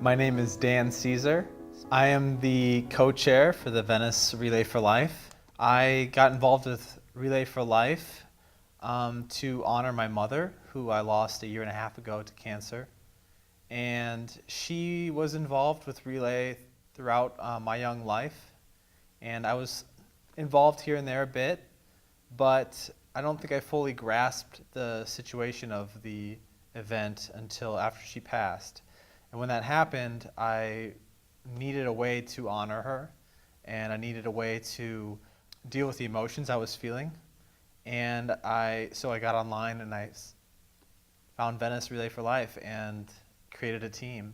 My name is Dan Cesar. I am the co-chair for the Venice Relay for Life. I got involved with Relay for Life to honor my mother, who I lost a year and a half ago to cancer. And she was involved with Relay throughout my young life. And I was involved here and there a bit, but I don't think I fully grasped the situation of the event until after she passed. And when that happened, I needed a way to honor her, and I needed a way to deal with the emotions I was feeling. And so I got online and I found Venice Relay for Life and created a team.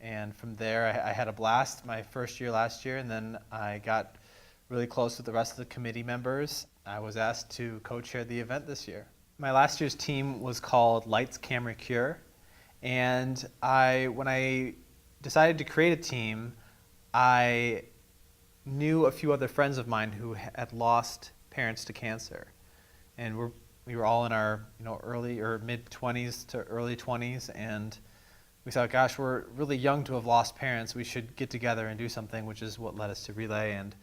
And from there, I had a blast my first year last year, and then I got really close with the rest of the committee members. I was asked to co-chair the event this year. My last year's team was called Lights, Camera, Cure. And when I decided to create a team, I knew a few other friends of mine who had lost parents to cancer. And we were all in our early or mid-20s to early 20s, and we thought, gosh, we're really young to have lost parents. We should get together and do something, which is what led us to Relay. And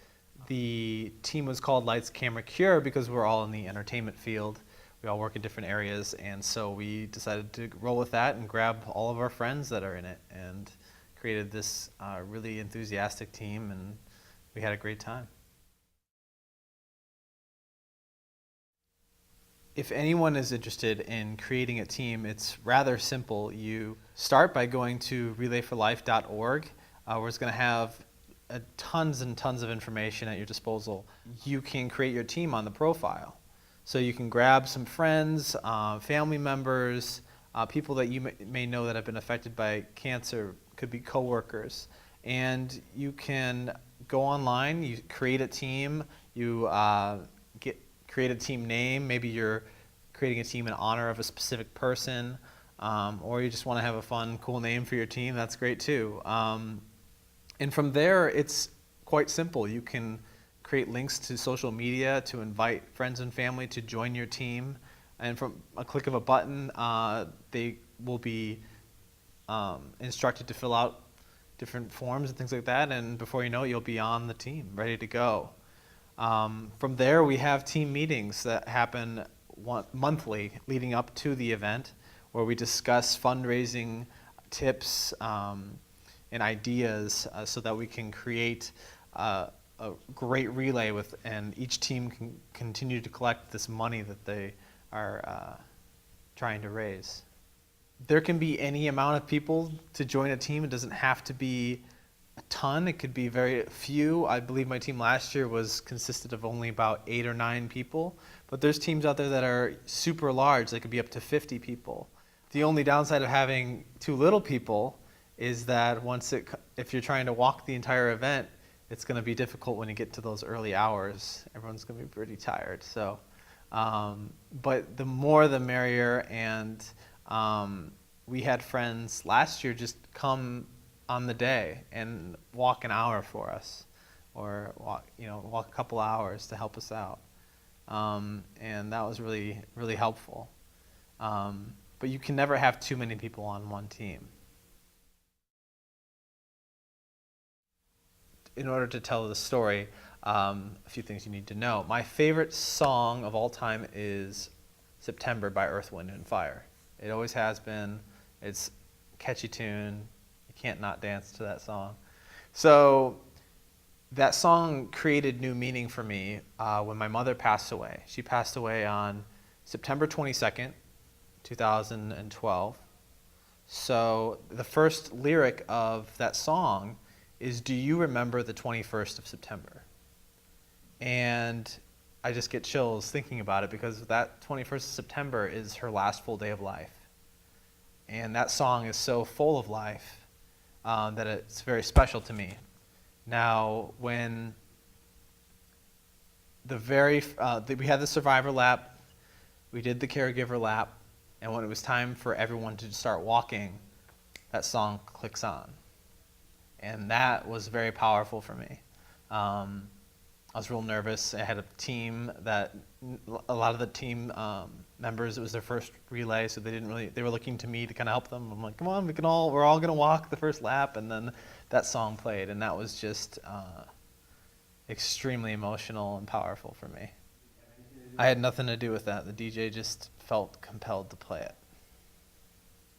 the team was called Lights, Camera, Cure because we're all in the entertainment field. We all work in different areas, and so we decided to roll with that and grab all of our friends that are in it and created this really enthusiastic team, and we had a great time. If anyone is interested in creating a team, it's rather simple. You start by going to relayforlife.org, where it's going to have tons and tons of information at your disposal. You can create your team on the profile. So you can grab some friends, family members, people that you may know that have been affected by cancer, could be coworkers, and you can go online, you create a team, you create a team name, maybe you're creating a team in honor of a specific person, or you just want to have a fun, cool name for your team, that's great too. And from there, it's quite simple. You can create links to social media to invite friends and family to join your team. And from a click of a button, they will be instructed to fill out different forms and things like that. And before you know it, you'll be on the team, ready to go. From there, we have team meetings that happen monthly leading up to the event, where we discuss fundraising tips and ideas so that we can create a great relay and each team can continue to collect this money that they are trying to raise. There can be any amount of people to join a team. It doesn't have to be a ton. It could be very few. I believe my team last year consisted of only about 8 or 9 people, but there's teams out there that are super large. They could be up to 50 people. The only downside of having too little people is that if you're trying to walk the entire event, it's going to be difficult when you get to those early hours. Everyone's going to be pretty tired. So, but the more the merrier. And we had friends last year just come on the day and walk an hour for us, or walk a couple hours to help us out. And that was really, really helpful. But you can never have too many people on one team. In order to tell the story, a few things you need to know. My favorite song of all time is September by Earth, Wind & Fire. It always has been. It's a catchy tune. You can't not dance to that song. So that song created new meaning for me when my mother passed away. She passed away on September 22nd, 2012. So the first lyric of that song is, "Do you remember the 21st of September?" And I just get chills thinking about it, because that 21st of September is her last full day of life. And that song is so full of life that it's very special to me. Now, when we had the survivor lap, we did the caregiver lap, and when it was time for everyone to start walking, that song clicks on. And that was very powerful for me. I was real nervous. I had a team a lot of the team members. It was their first relay, so they were looking to me to kind of help them. I'm like, come on, we're all gonna walk the first lap, and then that song played, and that was just extremely emotional and powerful for me. I had nothing to do with that. The DJ just felt compelled to play it,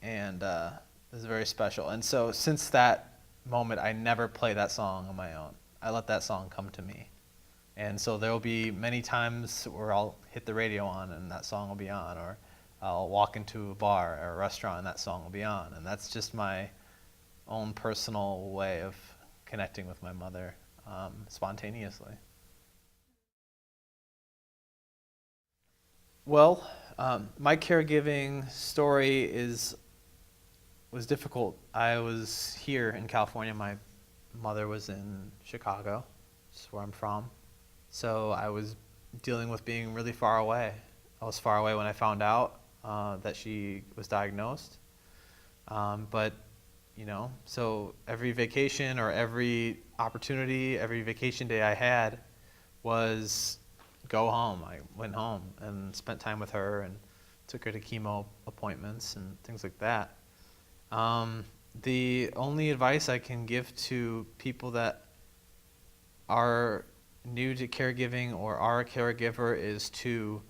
and it was very special. And so since that moment, I never play that song on my own. I let that song come to me. And so there will be many times where I'll hit the radio on and that song will be on, or I'll walk into a bar or a restaurant and that song will be on. And that's just my own personal way of connecting with my mother spontaneously. Well, my caregiving story was difficult. I was here in California. My mother was in Chicago, which is where I'm from. So I was dealing with being really far away. I was far away when I found out that she was diagnosed. But, so every vacation or every opportunity, every vacation day I had was go home. I went home and spent time with her and took her to chemo appointments and things like that. The only advice I can give to people that are new to caregiving or are a caregiver is to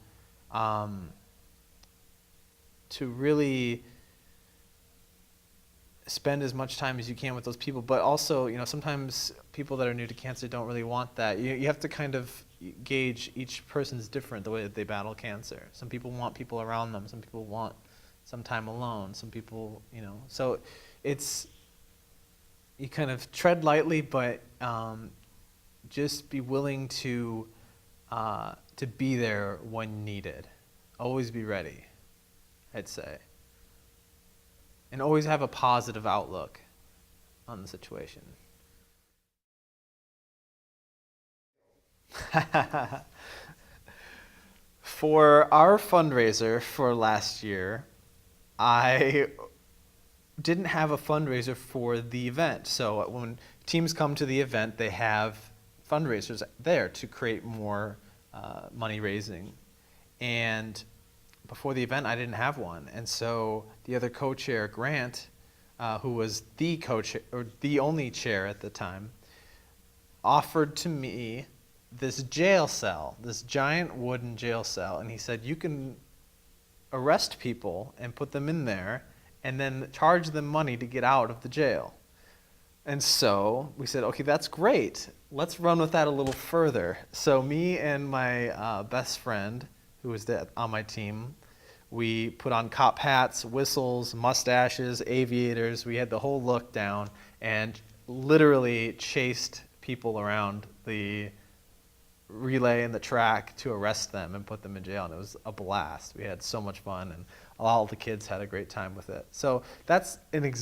really spend as much time as you can with those people. But also, sometimes people that are new to cancer don't really want that. You have to kind of gauge each person's different, the way that they battle cancer. Some people want people around them. Some people want some time alone. Some people, so you kind of tread lightly, but just be willing to be there when needed. Always be ready, I'd say. And always have a positive outlook on the situation. For our fundraiser for last year, I didn't have a fundraiser for the event. So when teams come to the event, they have fundraisers there to create more money raising. And before the event, I didn't have one. And so the other co-chair, Grant, who was the co-chair, or the only chair at the time, offered to me this jail cell, this giant wooden jail cell. And he said, you can arrest people and put them in there and then charge them money to get out of the jail. And so we said, okay, that's great. Let's run with that a little further. So me and my best friend, who was on my team, we put on cop hats, whistles, mustaches, aviators. We had the whole look down and literally chased people around the relay and the track to arrest them and put them in jail. And it was a blast. We had so much fun, and all the kids had a great time with it. So that's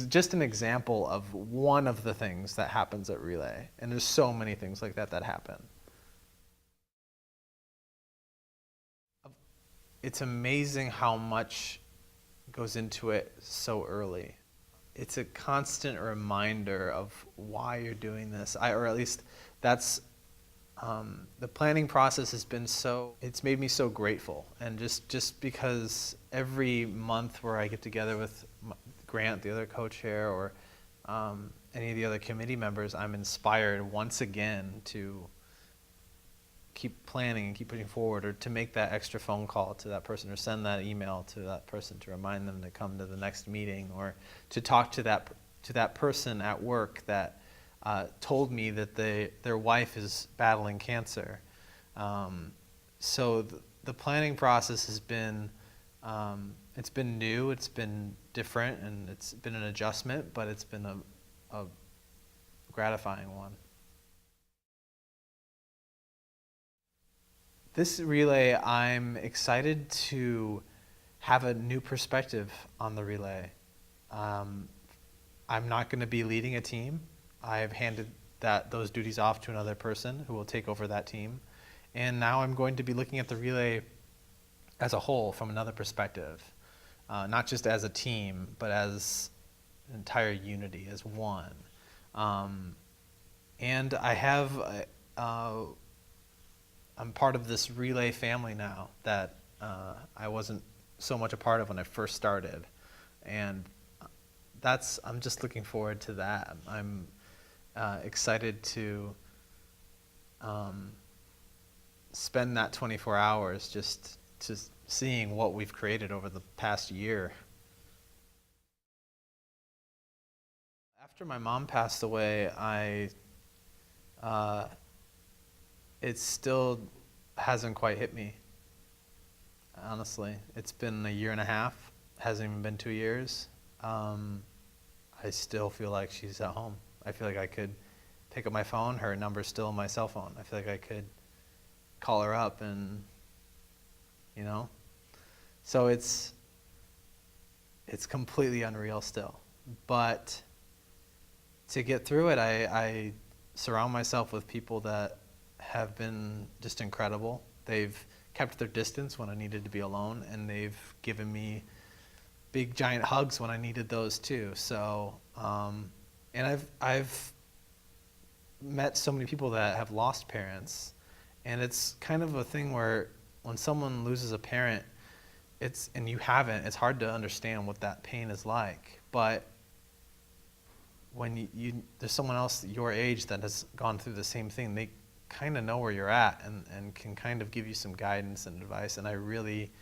just an example of one of the things that happens at Relay. And there's so many things like that happen. It's amazing how much goes into it so early. It's a constant reminder of why you're doing this, or at least that's the planning process it's made me so grateful. And just because every month where I get together with Grant, the other co-chair, or any of the other committee members, I'm inspired once again to keep planning and keep putting forward, or to make that extra phone call to that person, or send that email to that person to remind them to come to the next meeting, or to talk to that person at work that told me that their wife is battling cancer. So the planning process has been, it's been new, it's been different, and it's been an adjustment, but it's been a gratifying one. This relay, I'm excited to have a new perspective on the relay. I'm not going to be leading a team. I've handed those duties off to another person who will take over that team. And now I'm going to be looking at the relay as a whole from another perspective, not just as a team, but as an entire unity, as one. And I have, I'm part of this relay family now that I wasn't so much a part of when I first started. And I'm just looking forward to that. I'm excited to spend that 24 hours just seeing what we've created over the past year. After my mom passed away, it still hasn't quite hit me, honestly. It's been a year and a half, hasn't even been 2 years. I still feel like she's at home. I feel like I could pick up my phone, her number's still on my cell phone. I feel like I could call her up and, So it's completely unreal still. But to get through it, I surround myself with people that have been just incredible. They've kept their distance when I needed to be alone, and they've given me big giant hugs when I needed those too. So, and I've met so many people that have lost parents, and it's kind of a thing where when someone loses a parent, and you haven't, it's hard to understand what that pain is like. But when there's someone else your age that has gone through the same thing, they kind of know where you're at and can kind of give you some guidance and advice. And I really,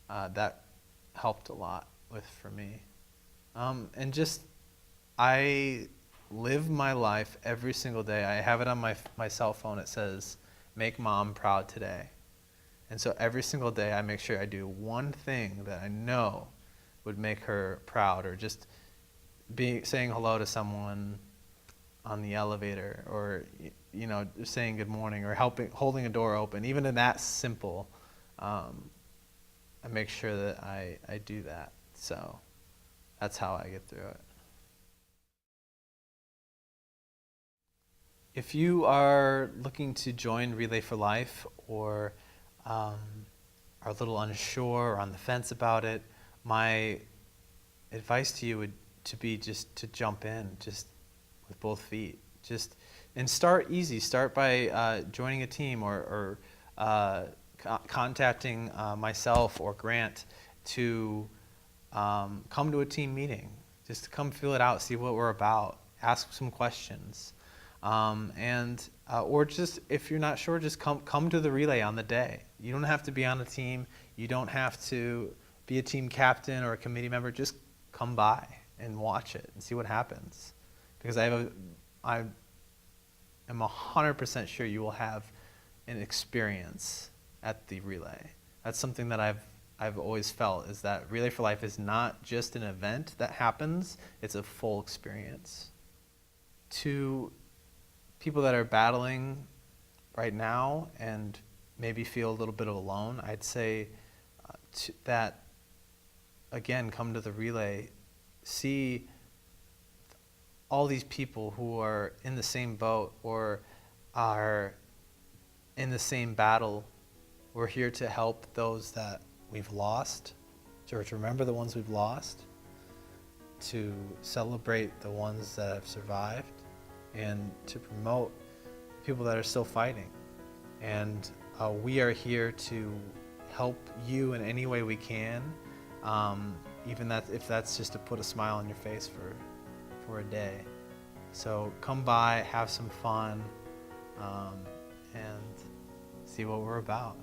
that helped a lot for me. And just, I live my life every single day. I have it on my cell phone. It says, "Make Mom proud today." And so every single day I make sure I do one thing that I know would make her proud, or just saying hello to someone on the elevator, or saying good morning, or holding a door open. Even in that simple, I make sure that I do that. So that's how I get through it. If you are looking to join Relay for Life, or are a little unsure or on the fence about it, my advice to you would to be just to jump in, just with both feet. And start easy. Start by joining a team, or contacting myself or Grant to come to a team meeting. Just to come feel it out, see what we're about, ask some questions. Or just, if you're not sure, just come to the relay on the day. You don't have to be on a team. You don't have to be a team captain or a committee member. Just come by and watch it and see what happens. Because I am 100% sure you will have an experience at the relay. That's something that I've always felt, is that Relay for Life is not just an event that happens, it's a full experience. To people that are battling right now and maybe feel a little bit alone, I'd say that, again, come to the relay, see all these people who are in the same boat or are in the same battle. We're here to help those that we've lost, to remember the ones we've lost, to celebrate the ones that have survived, and to promote people that are still fighting. And we are here to help you in any way we can, even if that's just to put a smile on your face for a day. So come by, have some fun, and see what we're about.